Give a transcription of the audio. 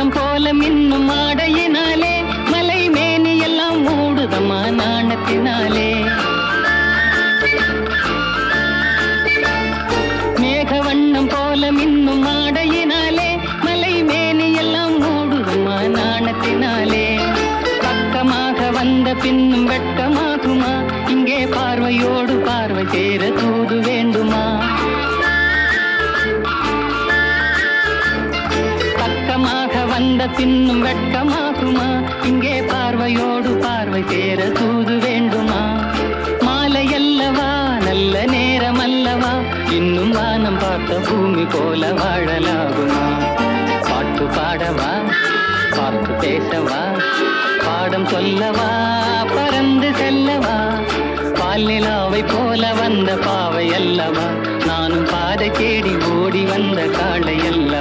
வண்ணம் போல மின்னும் ஆடையினாலே மலை மேனி எல்லாம் மூடுதம்மா நாணத்தினாலே. மேக வண்ணம் போல மின்னும் ஆடையினாலே மலை மேனி எல்லாம் மூடுதம்மா நாணத்தினாலே. பக்கமாக வந்த பின்னும் வெட்கமாகுமா? இங்கே பார்வையோடு பார்வை சேர தூது வேண்டுமா? பக்கமாக வந்த பின்னும் வெட்கமாகுமா? இங்கே பார்வையோடு பார்வை சேர தூது வேண்டுமா? மாலை அல்லவா, நல்ல நேரம் அல்லவா, இன்னும் வானம் பார்த்த பூமி போல வாழலாகுமா? பாட்டு பாடவா, பார்த்து பேசவா, பாடம் சொல்லவா, பறந்து செல்லவா? பால் நிலாவை போல வந்த பாவை அல்லவா, நானும் பாதை தேடி ஓடி வந்த காளை அல்லவா?